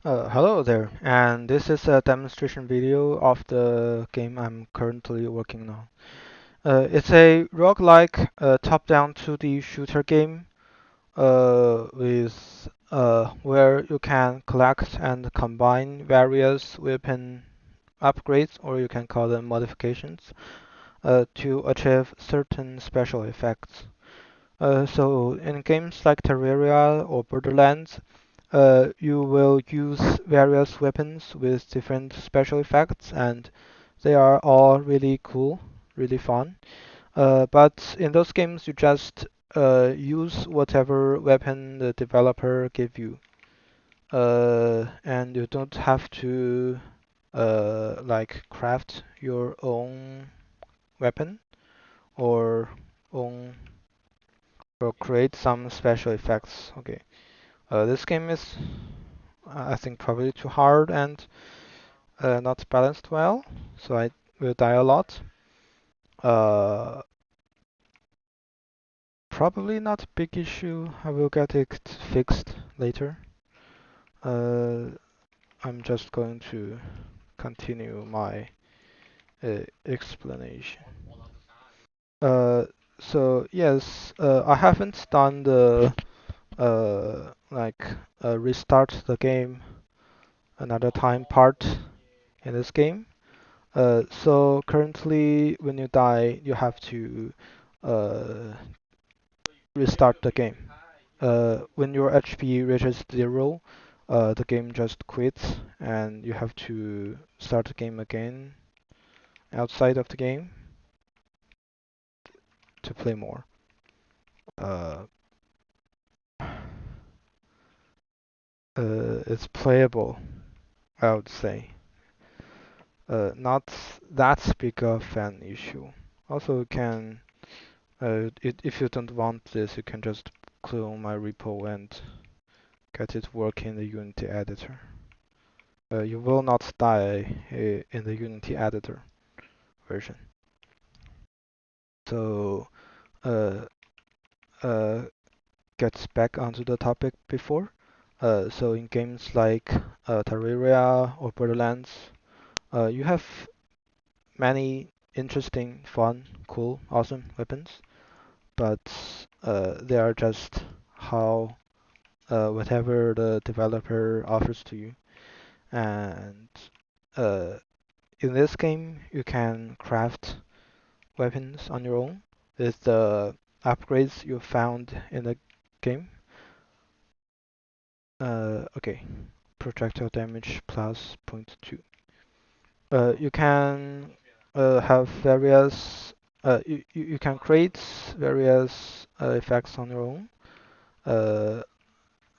Hello there, and this is a demonstration video of the game I'm currently working on. It's a roguelike top-down 2D shooter game with where you can collect and combine various weapon upgrades, or you can call them modifications, to achieve certain special effects. So in games like Terraria or Borderlands, you will use various weapons with different special effects, and they are all really cool, really fun. But in those games, you just use whatever weapon the developer give you, and you don't have to like craft your own weapon or own or create some special effects. Okay, this game is I think probably too hard and not balanced well, so I will die a lot. Uh, Probably not a big issue. I will get it fixed later. Uh, I'm just going to continue my explanation. Uh, so yes, I haven't done the like restart the game another time part in this game. So currently, when you die, you have to uh, restart the game. When your HP reaches 0, the game just quits, and you have to start the game again outside of the game to play more. Uh, it's playable, I would say. Not that big of an issue. Also, you can if you don't want this, you can just clone my repo and get it working in the Unity editor. You will not die in the Unity editor version. So, uh, uh, gets back onto the topic before. So in games like Terraria or Borderlands, you have many interesting, fun, cool, awesome weapons, but they are just how whatever the developer offers to you. And uh, in this game, you can craft weapons on your own with the upgrades you found in the game. Okay, projectile damage plus 0.2. You can have various. You can create various effects on your own.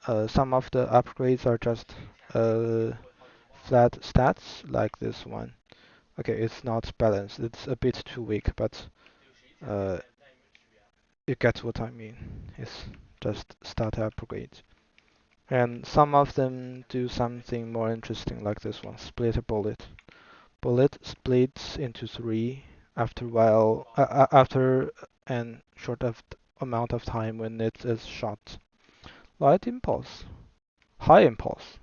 Uh, some of the upgrades are just uh, flat stats, like this one. Okay, it's not balanced. It's a bit too weak, but uh, you get what I mean. It's just stat upgrades. And some of them do something more interesting, like this one, split a bullet. Bullet splits into three after while after an short of amount of time when it is shot. Light impulse, high impulse,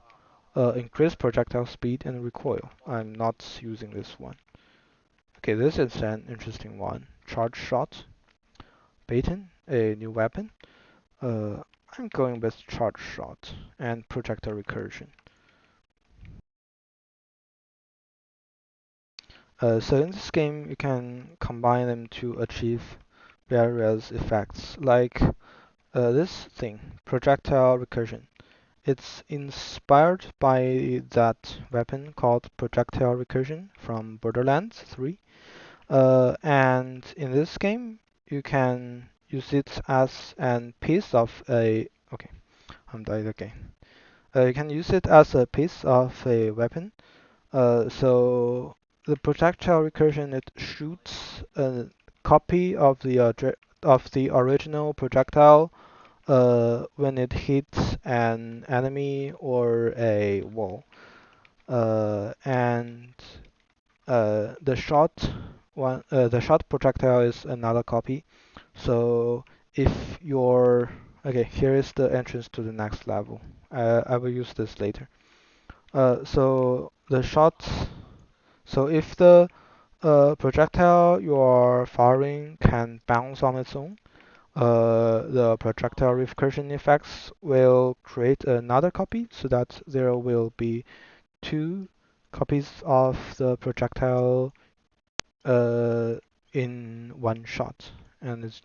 increase projectile speed and recoil. I'm not using this one. Okay, this is an interesting one. Charge shot, Baton, a new weapon. Uh, I'm going with charge shot and projectile recursion. So in this game, you can combine them to achieve various effects, like this thing, projectile recursion. It's inspired by that weapon called projectile recursion from Borderlands 3. And in this game, you can use it as a piece of a. Okay, I'm dying again. You can use it as a piece of a weapon. So the projectile recursion, it shoots a copy of the original projectile when it hits an enemy or a wall. And the shot projectile is another copy. So if you're okay, here is the entrance to the next level. I will use this later. So the shots. So if the projectile you are firing can bounce on its own, the projectile recursion effects will create another copy so that there will be two copies of the projectile in one shot, and it's,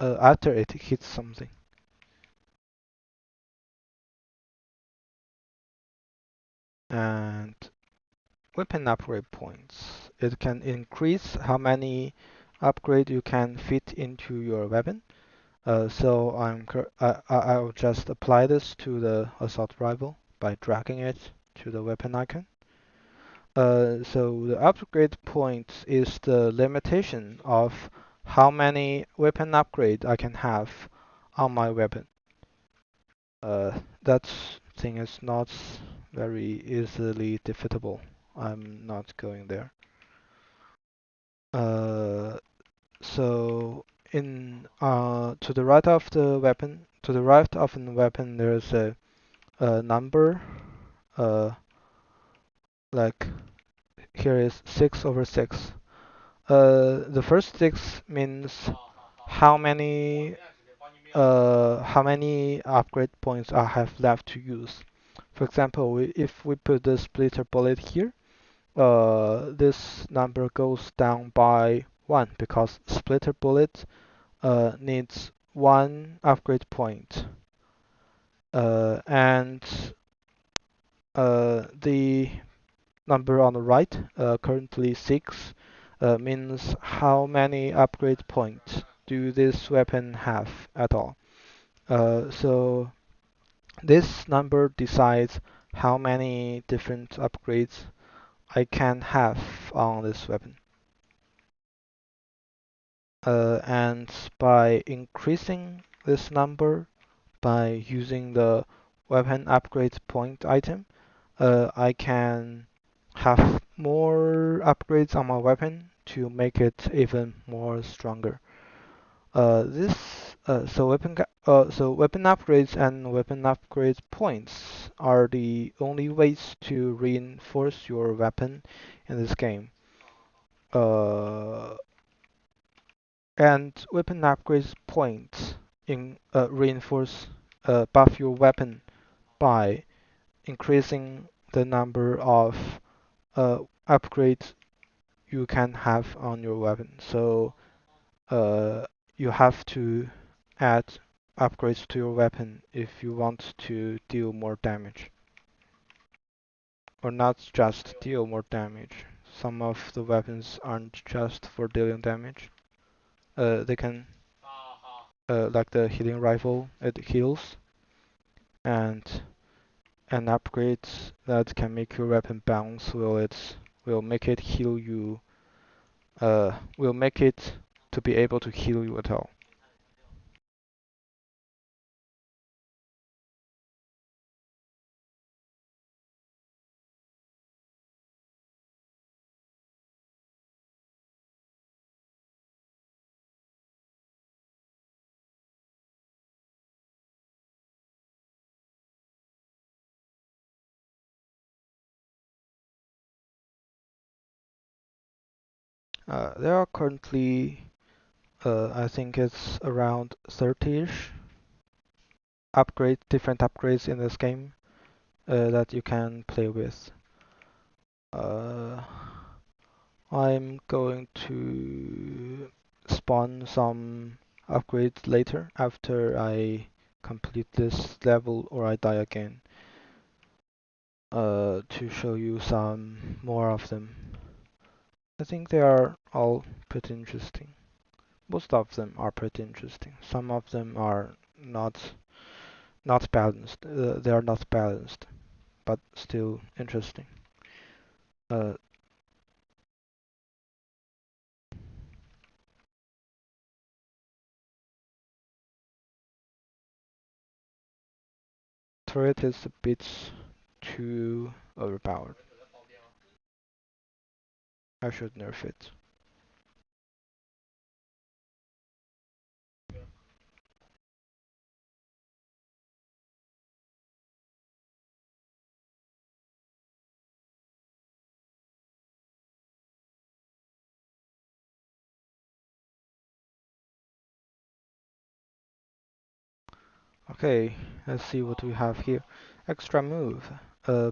after it hits something. And weapon upgrade points. It can increase how many upgrade you can fit into your weapon. So I'll just apply this to the assault rifle by dragging it to the weapon icon. So the upgrade point is the limitation of how many weapon upgrade I can have on my weapon. That thing is not very easily defeatable. I'm not going there. Uh, so in to the right of the weapon, to the right of the weapon, there's a number. Uh, like here is 6/6. The first 6 means how many how many upgrade points I have left to use. For example, if we put the splitter bullet here, this number goes down by 1 because splitter bullet needs 1 upgrade point. And the number on the right, currently 6, means how many upgrade points do this weapon have at all. So this number decides how many different upgrades I can have on this weapon. And by increasing this number by using the weapon upgrade point item, I can have more upgrades on my weapon to make it even more stronger. So weapon upgrades and weapon upgrade points are the only ways to reinforce your weapon in this game. Uh, and weapon upgrade points in reinforce buff your weapon by increasing the number of upgrades you can have on your weapon. So uh, you have to add upgrades to your weapon if you want to deal more damage. Or not just deal more damage. Some of the weapons aren't just for dealing damage. They can, like the healing rifle, it heals, and an upgrade that can make your weapon bounce will make it heal you. Will make it to be able to heal you at all. There are currently, I think it's around 30-ish different upgrades in this game that you can play with. Uh, I'm going to spawn some upgrades later after I complete this level or I die again to show you some more of them. I think they are all pretty interesting. Most of them are pretty interesting. Some of them are not balanced. They are not balanced, but still interesting. Uh, Turret is a bit too overpowered. I should nerf it. Okay, let's see what we have here. Extra move.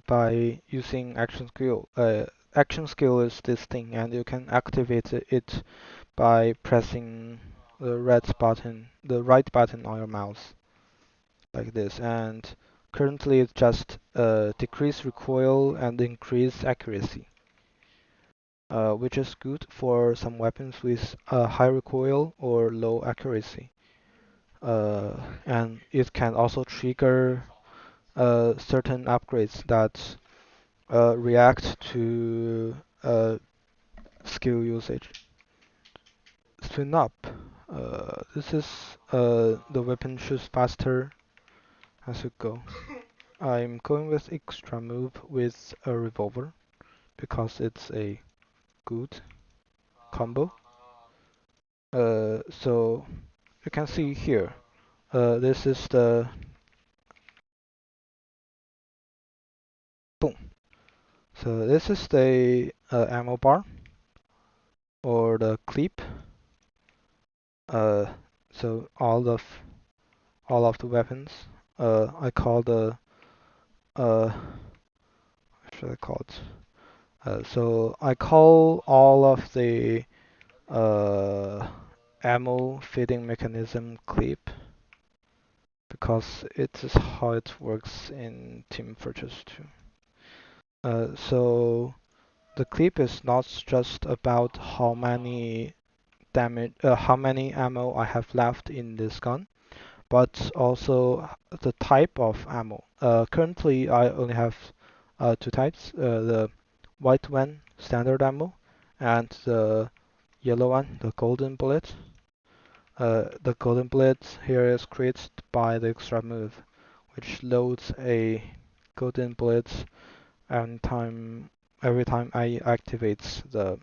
By using action skill. Action skill is this thing, and you can activate it by pressing the right button on your mouse, like this. And currently, it's just decrease recoil and increase accuracy, which is good for some weapons with high recoil or low accuracy. And it can also trigger certain upgrades that react to skill usage. Spin up. This is the weapon shoots faster as you go. I'm going with extra move with a revolver because it's a good combo. So you can see here. This is the boom. So this is the ammo bar or the clip. Uh, so all of the weapons. I call the what should I call it? So I call all of the uh, ammo fitting mechanism clip because it is how it works in Team Fortress 2. So the clip is not just about how many ammo I have left in this gun, but also the type of ammo. Currently, I only have two types: the white one, standard ammo, and the yellow one, the golden bullet. The golden bullet here is created by the extra move, which loads a golden bullet every time I activate the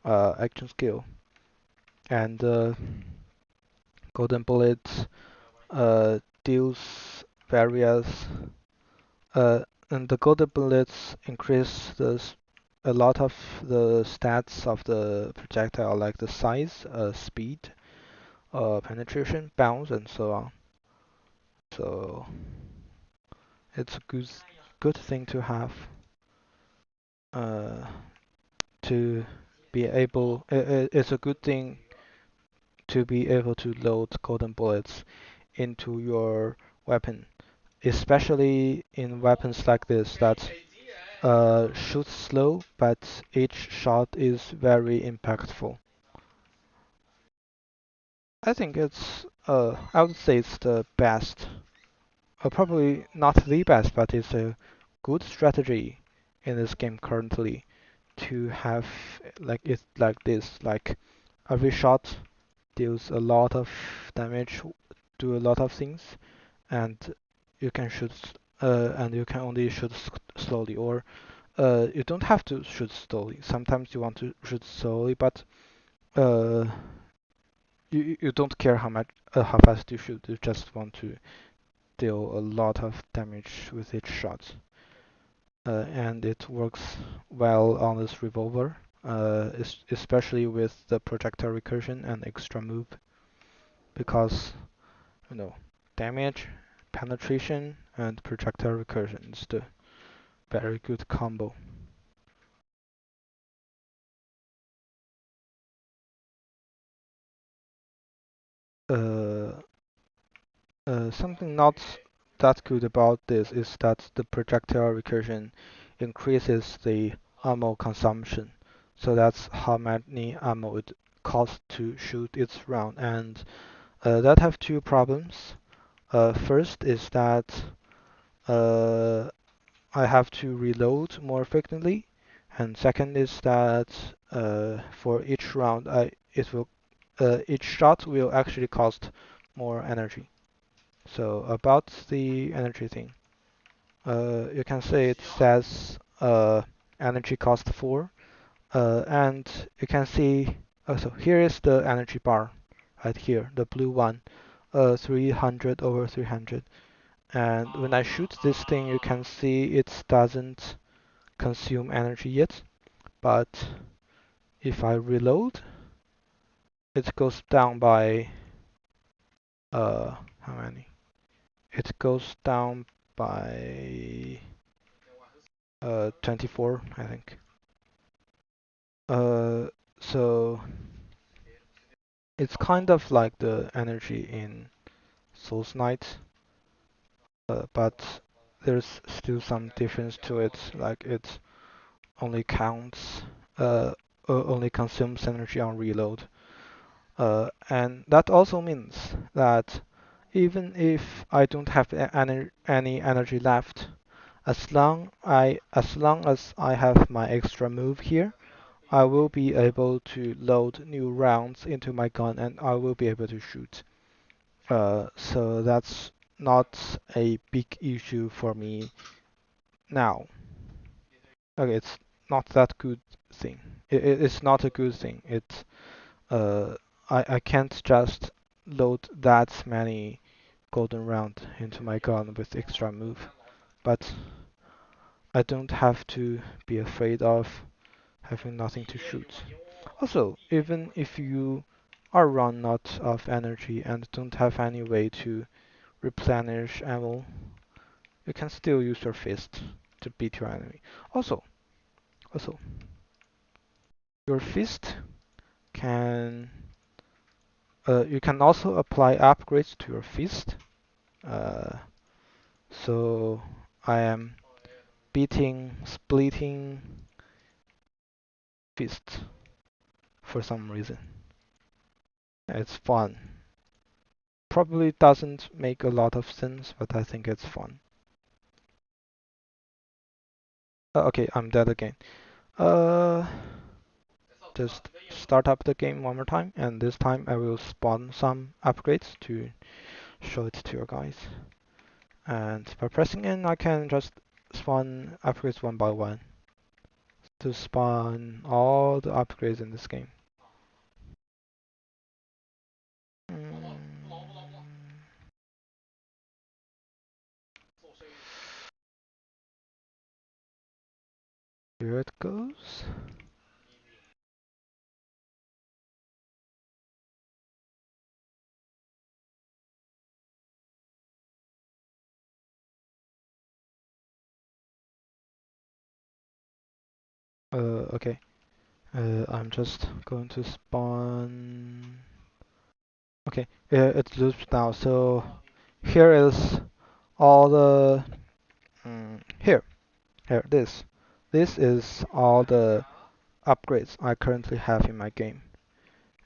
action skill. And golden bullet deals various and the golden bullets increase a lot of the stats of the projectile, like the size, speed, penetration, bounce, and so on. So it's a good thing to have uh, to be able. It's a good thing to be able to load golden bullets into your weapon, especially in weapons like this that shoots slow, but each shot is very impactful. I would say it's the best. Probably not the best, but it's a good strategy in this game currently to have like it like this. Like every shot deals a lot of damage, do a lot of things, and you can shoot and you can only shoot slowly, or you don't have to shoot slowly. Sometimes you want to shoot slowly, but uh, you don't care how fast you shoot. You just want to deal a lot of damage with each shot. And it works well on this revolver, especially with the projectile recursion and extra move, because you know damage, penetration, and projectile recursion is the very good combo. Uh, Something not that good about this is that the projectile recursion increases the ammo consumption. So that's how many ammo it costs to shoot its round. And that have two problems. First is that uh, I have to reload more frequently. And second is that for each round, each shot will actually cost more energy. So about the energy thing, you can say it says energy cost 4, and you can see, so here is the energy bar right here, the blue one, 300 over 300. And when I shoot this thing, you can see it doesn't consume energy yet, but if I reload, it goes down by how many? it goes down by 24, I think. Uh, so it's kind of like the energy in Souls Knight, but there's still some difference to it. Like it only counts, only consumes energy on reload. And that also means that even if I don't have any energy left, as long as I have my extra move here, I will be able to load new rounds into my gun and I will be able to shoot. So that's not a big issue for me now. Okay, it's not that good thing. It's not a good thing. Uh, I can't just load that many golden round into my gun with extra move, but I don't have to be afraid of having nothing to shoot. Also, even if you are run out of energy and don't have any way to replenish ammo, you can still use your fist to beat your enemy. Also, your fist can you can also apply upgrades to your fist. Uh, so I am beating splitting fist for some reason. It's fun. Probably doesn't make a lot of sense, but I think it's fun. Okay, I'm dead again. Uh, just start up the game one more time, and this time I will spawn some upgrades to show it to you guys. And by pressing N, I can just spawn upgrades one by one to spawn all the upgrades in this game. Mm, here it goes. Okay. I'm just going to spawn. Okay, it loops now. So here is all the here. This is all the upgrades I currently have in my game,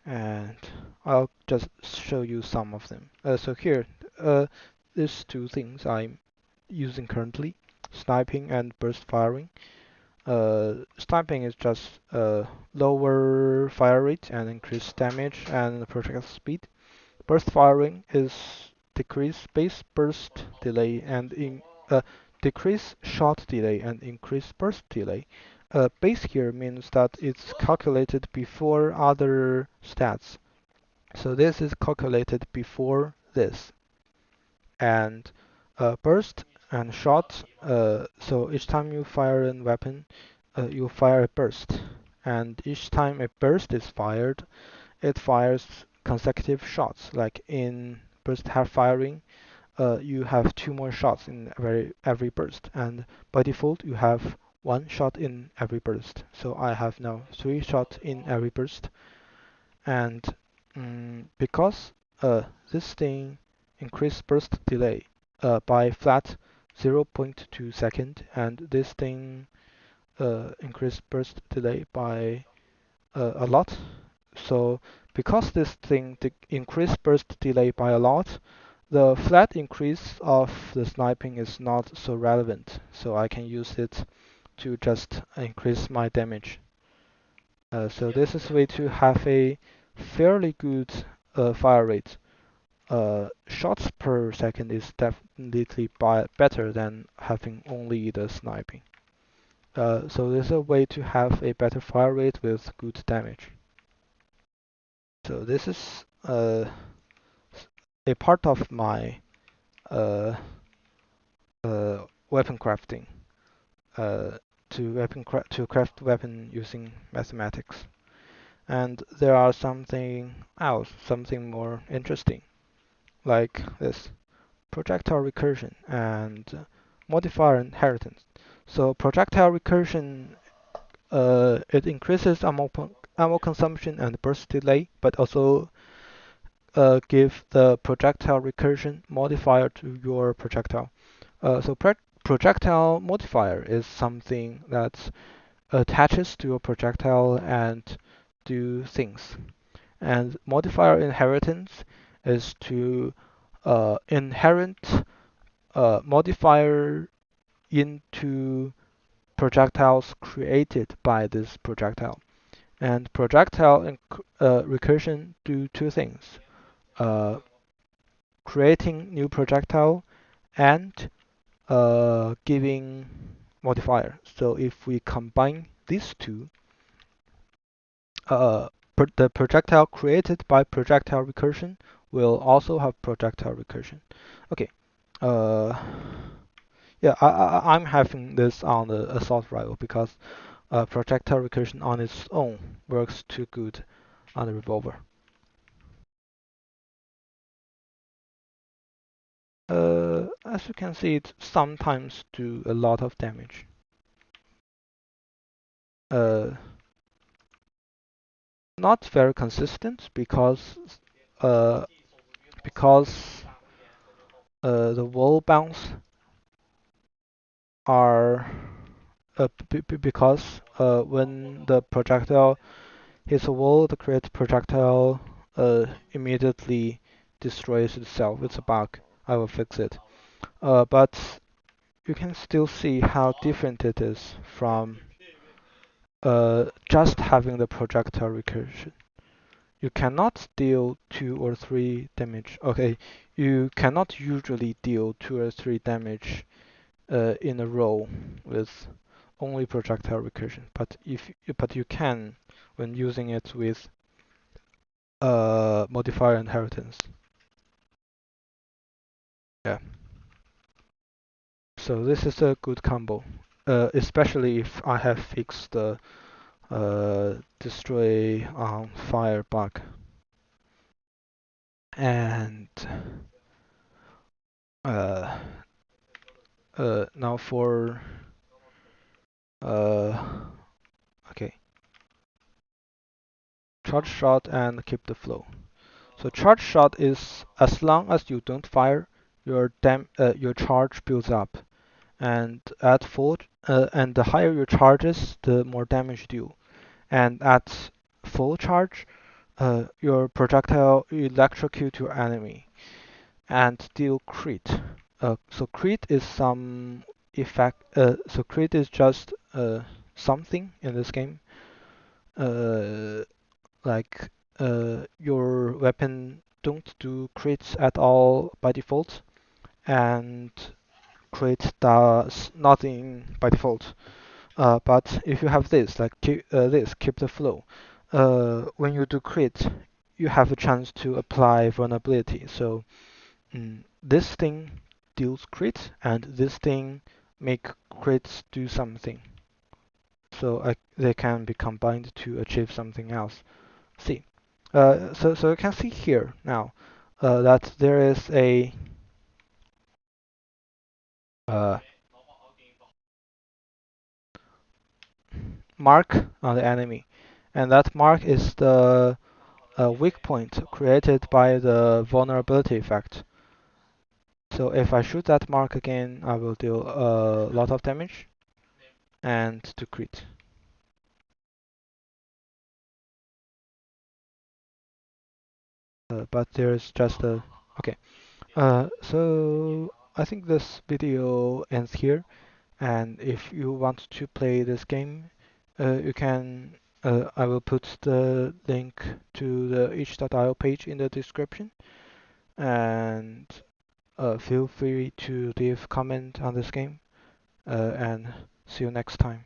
and I'll just show you some of them. So here, there's two things I'm using currently: sniping and burst firing. Sniping is just lower fire rate and increased damage and projectile speed. Burst firing is decrease base burst delay and decrease shot delay and increase burst delay. Base here means that it's calculated before other stats. So this is calculated before this. And burst and shot, so each time you fire a weapon, you fire a burst. And each time a burst is fired, it fires consecutive shots. Like in burst half firing, you have two more shots in every burst, and by default you have one shot in every burst. So I have now three shots in every burst, and because this thing increased burst delay by flat 0.2 second, and this thing increased burst delay by a lot. So because this thing increased burst delay by a lot, the flat increase of the sniping is not so relevant. So I can use it to just increase my damage. So this is a way to have a fairly good fire rate. Shots per second is definitely better than having only the sniping. So this is a way to have a better fire rate with good damage. So this is a part of my uh, weapon crafting to craft weapon using mathematics. And there are something else, something more interesting, like this. projectile recursion and modifier inheritance. So projectile recursion, it increases ammo consumption and burst delay, but also give the projectile recursion modifier to your projectile. So projectile modifier is something that attaches to your projectile and do things. And modifier inheritance is to inherent modifier into projectiles created by this projectile. And projectile recursion do two things: uh, creating new projectile and giving modifier. So if we combine these two, uh, the projectile created by projectile recursion will also have projectile recursion. Okay. Uh, yeah, I'm having this on the assault rifle because projectile recursion on its own works too good on the revolver. As you can see, it sometimes do a lot of damage. Uh, Not very consistent uh, because the wall bounce are because when the projectile hits a wall, the created projectile immediately destroys itself. It's a bug. I will fix it. But you can still see how different it is from just having the projectile recursion. You cannot deal 2 or 3 damage. Okay, you cannot usually deal 2 or 3 damage in a row with only projectile recursion, but you can when using it with modifier inheritance. Yeah. So this is a good combo, especially if I have fixed the destroy on fire bug. And uh, now for okay, charge shot and keep the flow. So charge shot is as long as you don't fire, your charge builds up, and at full and the higher your charges, the more damage you do. And at full charge, your projectile electrocute your enemy and deal crit. So crit is some effect. So crit is just something in this game. Uh, like your weapon don't do crits at all by default, and crit does nothing by default. But if you have this, like keep the flow. When you do crit, you have a chance to apply vulnerability. So this thing deals crit, and this thing make crits do something. So they can be combined to achieve something else. See, so you can see here now that there is a uh, mark on the enemy, and that mark is the weak point created by the vulnerability effect. So if I shoot that mark again, I will deal a lot of damage and to crit. But there's just a okay. So I think this video ends here. And if you want to play this game, you can. I will put the link to the itch.io page in the description, and feel free to leave comment on this game. And see you next time.